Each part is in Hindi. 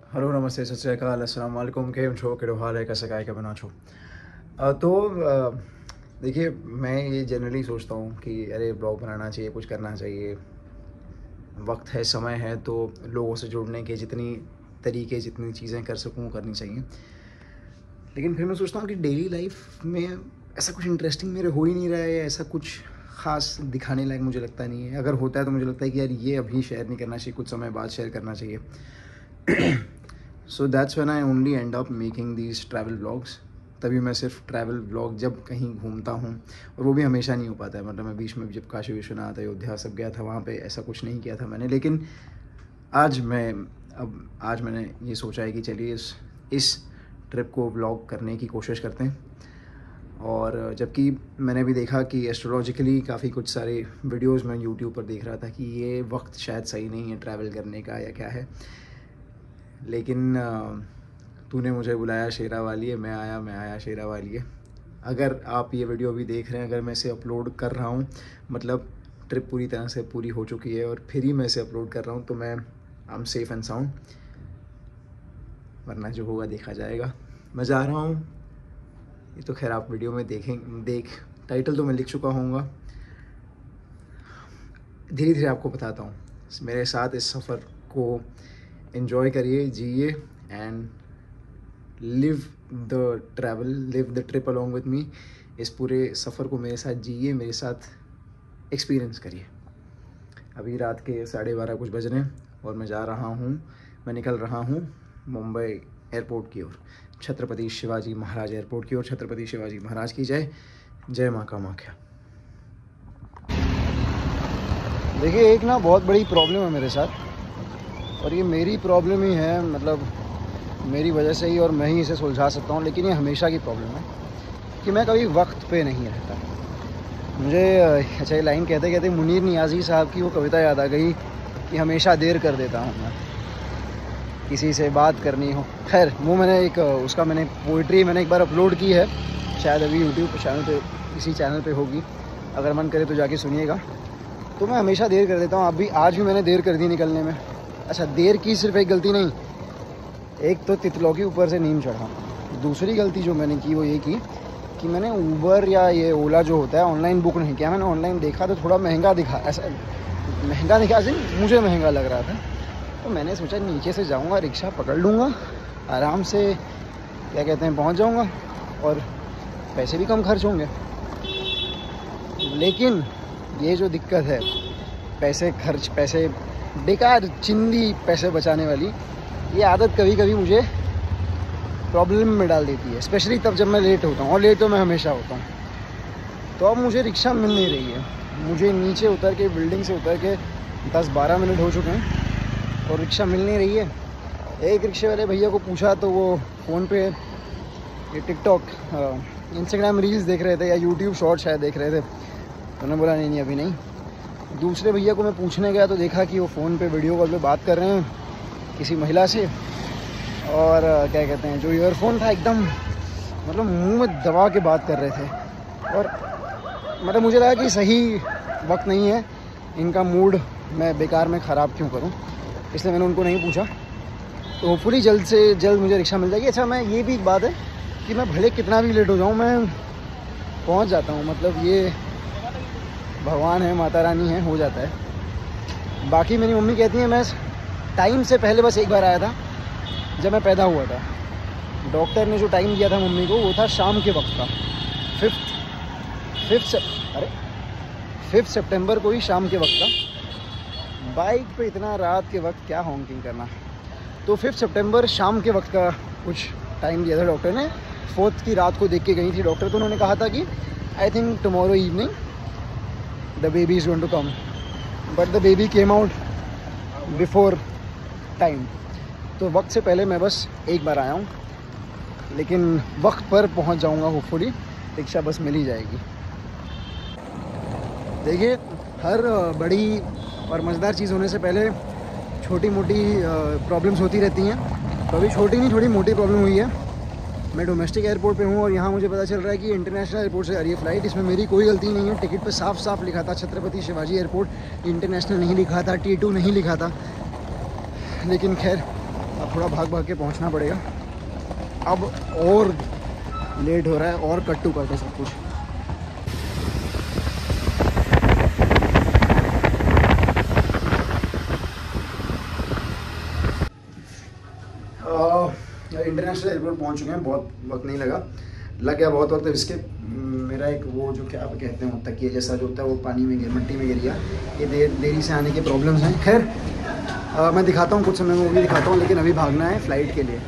हेलो नमस्ते सत श्री अकाल अस्सलाम वालेकुम केम छो केड़ो हाल है कैसे काय के बना छो देखिए मैं ये जनरली सोचता हूँ कि अरे ब्लॉग बनाना चाहिए, कुछ करना चाहिए, वक्त है, समय है, तो लोगों से जुड़ने के जितनी तरीके जितनी चीज़ें कर सकूँ करनी चाहिए। लेकिन फिर मैं सोचता हूँ कि डेली लाइफ में ऐसा कुछ इंटरेस्टिंग मेरे हो ही नहीं रहा है, ऐसा कुछ ख़ास दिखाने लायक मुझे लगता नहीं है। अगर होता है तो मुझे लगता है कि यार ये अभी शेयर नहीं करना चाहिए, कुछ समय बाद शेयर करना चाहिए। So that's when I only and up making these travel vlogs. तभी मैं सिर्फ ट्रैवल व्लॉग जब कहीं घूमता हूँ, और वो भी हमेशा नहीं हो पाता है। मतलब मैं बीच में जब काशी विश्वनाथ अयोध्या सब गया था, वहाँ पे ऐसा कुछ नहीं किया था मैंने। लेकिन आज मैंने ये सोचा है कि चलिए इस ट्रिप को व्लॉग करने की कोशिश करते हैं। और जबकि मैंने भी देखा कि एस्ट्रोलॉजिकली काफ़ी कुछ सारे वीडियोस मैं यूट्यूब पर देख रहा था कि ये वक्त शायद सही नहीं है ट्रैवल करने का या क्या है। लेकिन तूने मुझे बुलाया शेरा वाली है, मैं आया शेरा वाली है। अगर आप ये वीडियो भी देख रहे हैं, अगर मैं इसे अपलोड कर रहा हूँ, मतलब ट्रिप पूरी तरह से पूरी हो चुकी है और फिर ही मैं इसे अपलोड कर रहा हूँ, तो मैं I am safe and sound. वरना जो होगा देखा जाएगा। मैं जा रहा हूँ, ये तो खैर आप वीडियो में टाइटल तो मैं लिख चुका हूँगा। धीरे धीरे आपको बताता हूँ। मेरे साथ इस सफ़र को एंजॉय करिए, जिए and live the trip along with me. इस पूरे सफ़र को मेरे साथ जिए, मेरे साथ एक्सपीरियंस करिए। अभी रात के 12:30 कुछ बज रहे हैं और मैं निकल रहा हूँ मुंबई एयरपोर्ट की ओर, छत्रपति शिवाजी महाराज एयरपोर्ट की ओर। छत्रपति शिवाजी महाराज की जय, जय माँ कामाख्या। देखिए, एक ना बहुत बड़ी प्रॉब्लम है मेरे साथ, और ये मेरी प्रॉब्लम ही है, मतलब मेरी वजह से ही, और मैं ही इसे सुलझा सकता हूँ। लेकिन ये हमेशा की प्रॉब्लम है कि मैं कभी वक्त पे नहीं रहता। मुझे अच्छा, ये लाइन कहते कहते मुनीर नियाज़ी साहब की वो कविता याद आ गई कि हमेशा देर कर देता हूँ मैं, किसी से बात करनी हो। खैर, वो मैंने पोइट्री मैंने एक बार अपलोड की है, शायद अभी यूट्यूब चैनल पे, इसी चैनल पे होगी, अगर मन करे तो जाके सुनिएगा। तो मैं हमेशा देर कर देता हूँ। आज भी मैंने देर कर दी निकलने में। अच्छा, देर की सिर्फ एक गलती नहीं, एक तो तितलौ के ऊपर से नीम चढ़ा। दूसरी गलती जो मैंने की वो ये की कि मैंने ऊबर या ये ओला जो होता है ऑनलाइन बुक नहीं किया। मैंने ऑनलाइन देखा तो थोड़ा महंगा दिखा, ऐसा महंगा दिखा ऐसे मुझे महंगा लग रहा था। तो मैंने सोचा नीचे से जाऊंगा, रिक्शा पकड़ लूँगा, आराम से क्या कहते हैं पहुंच जाऊंगा, और पैसे भी कम खर्च होंगे। लेकिन ये जो दिक्कत है, पैसे बेकार चिंदी पैसे बचाने वाली, ये आदत कभी कभी मुझे प्रॉब्लम में डाल देती है, स्पेशली तब जब मैं लेट होता हूँ, और लेट तो मैं हमेशा होता हूँ। तो अब मुझे रिक्शा मिल नहीं रही है। मुझे नीचे उतर के, बिल्डिंग से उतर के 10-12 मिनट हो चुके हैं और रिक्शा मिल नहीं रही है। एक रिक्शे वाले भैया को पूछा तो वो फ़ोन पे ये टिकटॉक, इंस्टाग्राम रील्स देख रहे थे या यूट्यूब शॉर्ट शायद देख रहे थे। तो उन्होंने बोला नहीं अभी नहीं। दूसरे भैया को मैं पूछने गया तो देखा कि वो फ़ोन पे वीडियो कॉल पे बात कर रहे हैं किसी महिला से, और क्या कहते हैं, जो ईयरफोन था एकदम मतलब मुंह में दबा के बात कर रहे थे। और मतलब मुझे लगा कि सही वक्त नहीं है, इनका मूड मैं बेकार में ख़राब क्यों करूं, इसलिए मैंने उनको नहीं पूछा। तो होपफुली जल्द से जल्द मुझे रिक्शा मिल जाएगी। अच्छा, मैं ये भी एक बात है कि मैं भले कितना भी लेट हो जाऊँ, मैं पहुँच जाता हूँ। मतलब ये भगवान है, माता रानी है, हो जाता है। बाकी मेरी मम्मी कहती है मैं टाइम से पहले बस एक बार आया था जब मैं पैदा हुआ था। डॉक्टर ने जो टाइम दिया था मम्मी को वो था शाम के वक्त का, 5 सितंबर को ही शाम के वक्त का। बाइक पे इतना रात के वक्त क्या हॉन्किंग करना। तो 5 सितंबर शाम के वक्त का कुछ टाइम दिया था डॉक्टर ने। 4th की रात को देख के गई थी डॉक्टर, तो उन्होंने कहा था कि I think tomorrow evening the baby is going to come, but the baby came out before time. तो वक्त से पहले मैं बस एक बार आया हूँ, लेकिन वक्त पर पहुँच जाऊँगा होपफुली। रिक्शा बस मिल ही जाएगी। देखिए, हर बड़ी और मज़ेदार चीज़ होने से पहले छोटी मोटी प्रॉब्लम्स होती रहती हैं। तो अभी छोटी नहीं, थोड़ी मोटी प्रॉब्लम हुई है। मैं डोमेस्टिक एयरपोर्ट पे हूँ और यहाँ मुझे पता चल रहा है कि इंटरनेशनल एयरपोर्ट से आ रही है फ़्लाइट। इसमें मेरी कोई गलती नहीं है। टिकट पे साफ साफ लिखा था छत्रपति शिवाजी एयरपोर्ट, इंटरनेशनल नहीं लिखा था, T2 नहीं लिखा था। लेकिन खैर अब थोड़ा भाग भाग के पहुंचना पड़ेगा। अब और लेट हो रहा है और कट टू कट है सब कुछ। इंटरनेशनल एयरपोर्ट पहुंच चुके हैं, बहुत वक्त नहीं लग गया बहुत वक्त। इसके मेरा एक वो जो क्या कहते हैं तकिया जैसा जो होता है वो पानी में मिट्टी में गिर गया। ये देरी से आने के प्रॉब्लम्स हैं। खैर मैं दिखाता हूँ, कुछ समय में वो भी दिखाता हूँ, लेकिन अभी भागना है फ़्लाइट के लिए।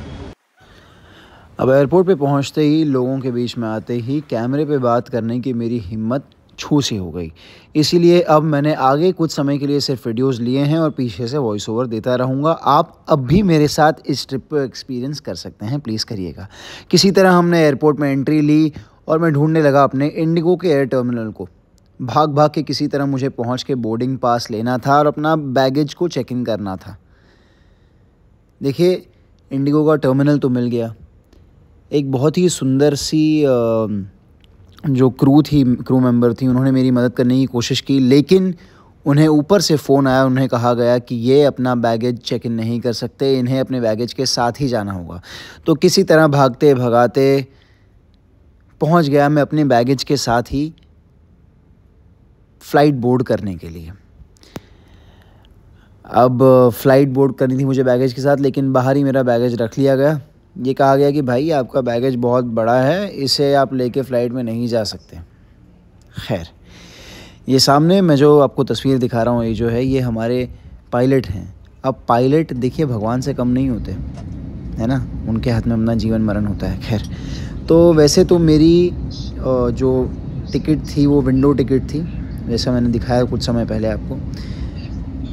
अब एयरपोर्ट पे पहुँचते ही, लोगों के बीच में आते ही कैमरे पे बात करने की मेरी हिम्मत छू सी हो गई। इसीलिए अब मैंने आगे कुछ समय के लिए सिर्फ वीडियोस लिए हैं और पीछे से वॉइस ओवर देता रहूँगा। आप अब भी मेरे साथ इस ट्रिप को एक्सपीरियंस कर सकते हैं, प्लीज़ करिएगा। किसी तरह हमने एयरपोर्ट में एंट्री ली और मैं ढूंढने लगा अपने इंडिगो के एयर टर्मिनल को। भाग भाग के किसी तरह मुझे पहुंच के बोर्डिंग पास लेना था और अपना बैगेज को चेक इन करना था। देखिए, इंडिगो का टर्मिनल तो मिल गया। एक बहुत ही सुंदर सी जो क्रू मेंबर थी, उन्होंने मेरी मदद करने की कोशिश की, लेकिन उन्हें ऊपर से फ़ोन आया। उन्हें कहा गया कि ये अपना बैगेज चेक इन नहीं कर सकते, इन्हें अपने बैगेज के साथ ही जाना होगा। तो किसी तरह भागते भगाते पहुंच गया मैं अपने बैगेज के साथ ही फ़्लाइट बोर्ड करने के लिए। अब फ़्लाइट बोर्ड करनी थी मुझे बैगेज के साथ, लेकिन बाहर ही मेरा बैगेज रख लिया गया। ये कहा गया कि भाई आपका बैगेज बहुत बड़ा है, इसे आप लेके फ़्लाइट में नहीं जा सकते। खैर, ये सामने मैं जो आपको तस्वीर दिखा रहा हूँ, ये जो है ये हमारे पायलट हैं। अब पायलट देखिए भगवान से कम नहीं होते, है ना, उनके हाथ में अपना जीवन मरण होता है। खैर, तो वैसे तो मेरी जो टिकट थी वो विंडो टिकट थी, जैसा मैंने दिखाया कुछ समय पहले आपको।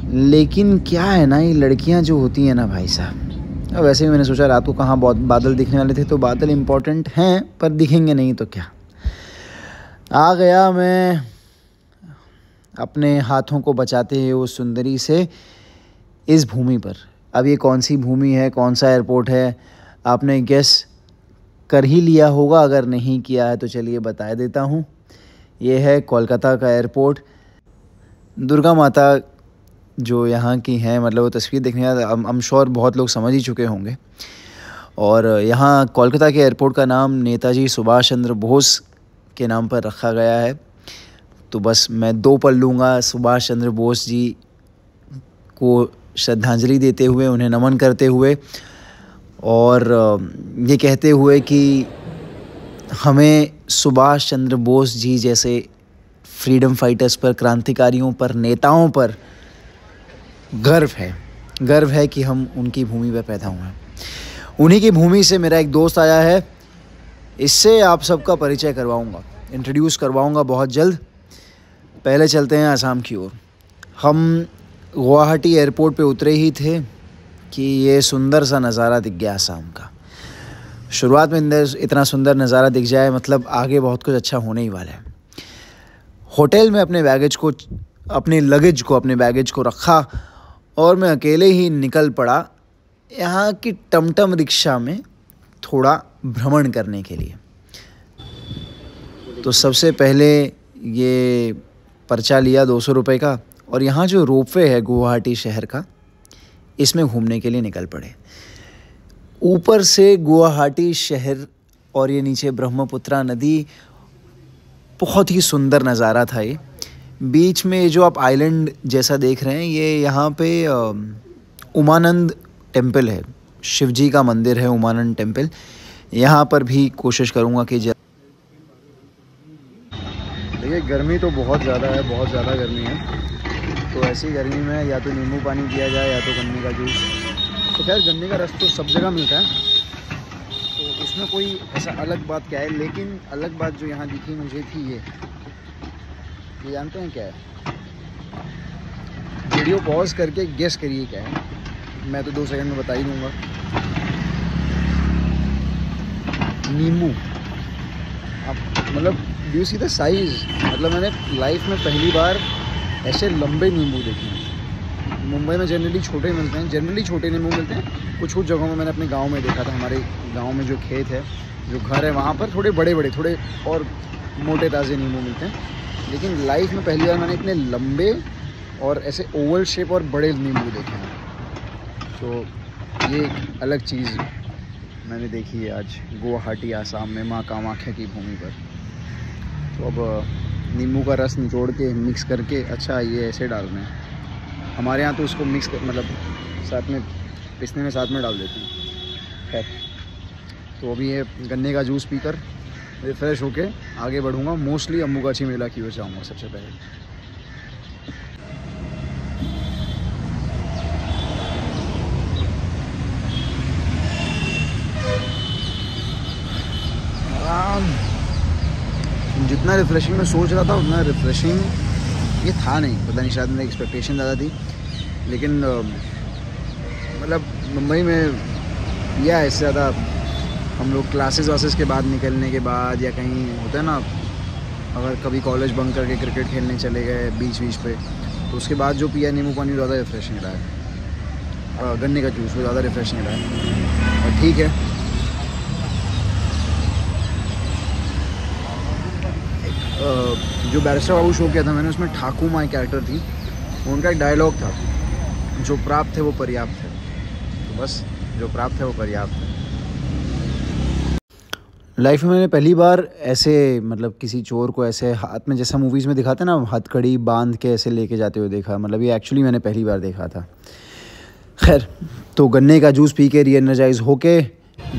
लेकिन क्या है ना, ये लड़कियां जो होती हैं ना भाई साहब, अब वैसे भी मैंने सोचा रात को कहाँ बहुत बादल दिखने वाले थे, तो बादल इम्पोर्टेंट हैं पर दिखेंगे नहीं तो क्या। आ गया मैं अपने हाथों को बचाते हुए उस सुंदरी से इस भूमि पर। अब ये कौन सी भूमि है, कौन सा एयरपोर्ट है, आपने गेस कर ही लिया होगा। अगर नहीं किया है तो चलिए बता देता हूँ। ये है कोलकाता का एयरपोर्ट। दुर्गा माता जो यहाँ की हैं, मतलब वो तस्वीर देखने का I'm श्योर बहुत लोग समझ ही चुके होंगे। और यहाँ कोलकाता के एयरपोर्ट का नाम नेताजी सुभाष चंद्र बोस के नाम पर रखा गया है। तो बस मैं 2 पल लूँगा सुभाष चंद्र बोस जी को श्रद्धांजलि देते हुए, उन्हें नमन करते हुए, और ये कहते हुए कि हमें सुभाष चंद्र बोस जी जैसे फ्रीडम फाइटर्स पर, क्रांतिकारियों पर, नेताओं पर गर्व है कि हम उनकी भूमि पर पैदा हुए हैं। उन्हीं की भूमि से मेरा एक दोस्त आया है, इससे आप सबका परिचय करवाऊंगा, इंट्रोड्यूस करवाऊंगा बहुत जल्द। पहले चलते हैं आसाम की ओर। हम गुवाहाटी एयरपोर्ट पे उतरे ही थे कि ये सुंदर सा नज़ारा दिख गया आसाम का। शुरुआत में इतना सुंदर नज़ारा दिख जाए मतलब आगे बहुत कुछ अच्छा होने ही वाला है। होटल में अपने बैगेज को रखा और मैं अकेले ही निकल पड़ा यहाँ की टमटम रिक्शा में थोड़ा भ्रमण करने के लिए। तो सबसे पहले ये पर्चा लिया 200 रुपये का, और यहाँ जो रोपवे है गुवाहाटी शहर का, इसमें घूमने के लिए निकल पड़े। ऊपर से गुवाहाटी शहर और ये नीचे ब्रह्मपुत्रा नदी, बहुत ही सुंदर नज़ारा था ये। बीच में जो आप आइलैंड जैसा देख रहे हैं, ये यहाँ पे उमानंद टेम्पल है, शिवजी का मंदिर है उमानंद टेम्पल। यहाँ पर भी कोशिश करूँगा कि देखिए गर्मी तो बहुत ज़्यादा है, बहुत ज़्यादा गर्मी है। तो ऐसी गर्मी में या तो नींबू पानी पिया जाए या तो गन्ने का जूस। तो खैर गन्ने का रस तो सब जगह मिलता है, तो उसमें कोई ऐसा अलग बात क्या है। लेकिन अलग बात जो यहाँ दिखी मुझे थी ये जानते हैं क्या है? वीडियो पॉज करके गेस करिए क्या है। मैं तो 2 सेकंड में बता ही दूँगा। नींबू। आप मतलब do you see the size, मतलब मैंने लाइफ में पहली बार ऐसे लंबे नींबू देखे हैं। मुंबई में जनरली छोटे मिलते हैं, जनरली छोटे नींबू मिलते हैं। कुछ जगहों में मैंने अपने गांव में देखा था, हमारे गांव में जो खेत है, जो घर है, वहाँ पर थोड़े बड़े बड़े, थोड़े और मोटे ताज़े नींबू मिलते हैं। लेकिन लाइफ में पहली बार मैंने इतने लंबे और ऐसे ओवल शेप और बड़े नींबू देखे हैं। तो ये एक अलग चीज़ मैंने देखी है आज गुवाहाटी आसाम में माँ कामाख्या की भूमि पर। तो अब नींबू का रस निचोड़ के मिक्स करके, अच्छा ये ऐसे डालना है, हमारे यहाँ तो उसको मिक्स कर मतलब साथ में पिसने में साथ में डाल देते हैं। खैर, तो अभी ये गन्ने का जूस पीकर रिफ़्रेश होके आगे बढ़ूँगा। मोस्टली अम्बुगाची मेला की ओर जाऊँगा सबसे पहले। जितना रिफ़्रेशिंग मैं सोच रहा था उतना रिफ़्रेशिंग ये था नहीं। पता नहीं, शायद मेरी एक्सपेक्टेशन ज़्यादा थी। लेकिन मतलब मुंबई में यह है, इससे ज़्यादा हम लोग क्लासेस वासेस के बाद निकलने के बाद या कहीं होता है ना, अगर कभी कॉलेज बंक करके क्रिकेट खेलने चले गए बीच पे, तो उसके बाद जो पिया नींबू पानी ज़्यादा रिफ़्रेशिंग रहा है। गन्ने का जूस वो ज़्यादा रिफ़्रेशिंग रहा है। और ठीक है, जो बैरिस्टर बाबू शो किया था मैंने, उसमें ठाकुर माई कैरेक्टर थी, उनका एक डायलॉग था, जो प्राप्त है वो पर्याप्त है। तो बस जो प्राप्त है वो पर्याप्त है। लाइफ में मैंने पहली बार ऐसे मतलब किसी चोर को ऐसे हाथ में, जैसा मूवीज़ में दिखाते हैं ना, हथकड़ी बांध के ऐसे लेके जाते हुए देखा। मतलब ये एक्चुअली मैंने पहली बार देखा था। खैर, तो गन्ने का जूस पी के री-एनर्जाइज होके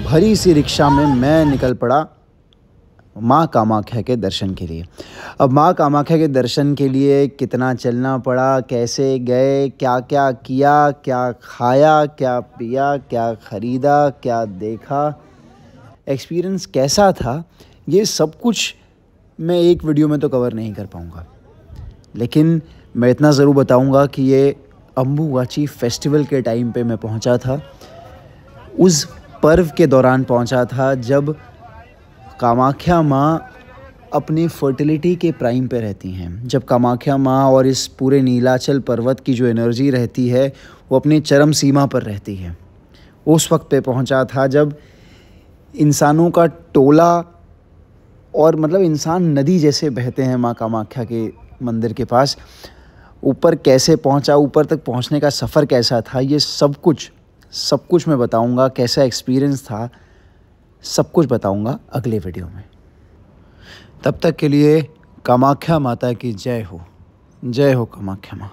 भरी सी रिक्शा में मैं निकल पड़ा माँ कामाख्या के दर्शन के लिए। अब माँ कामाख्या के दर्शन के लिए कितना चलना पड़ा, कैसे गए, क्या क्या किया, क्या खाया, क्या पिया, क्या ख़रीदा, क्या देखा, एक्सपीरियंस कैसा था, ये सब कुछ मैं एक वीडियो में तो कवर नहीं कर पाऊँगा। लेकिन मैं इतना ज़रूर बताऊँगा कि ये अम्बुबाची फेस्टिवल के टाइम पे मैं पहुँचा था। उस पर्व के दौरान पहुँचा था जब कामाख्या माँ अपनी फर्टिलिटी के प्राइम पे रहती हैं। जब कामाख्या माँ और इस पूरे नीलाचल पर्वत की जो एनर्जी रहती है वो अपनी चरम सीमा पर रहती है। उस वक्त पे पहुँचा था जब इंसानों का टोला और मतलब इंसान नदी जैसे बहते हैं माँ कामाख्या के मंदिर के पास। ऊपर कैसे पहुँचा, ऊपर तक पहुँचने का सफ़र कैसा था, ये सब कुछ मैं बताऊँगा। कैसा एक्सपीरियंस था, सब कुछ बताऊँगा अगले वीडियो में। तब तक के लिए कामाख्या माता की जय हो। जय हो कामाख्या माँ।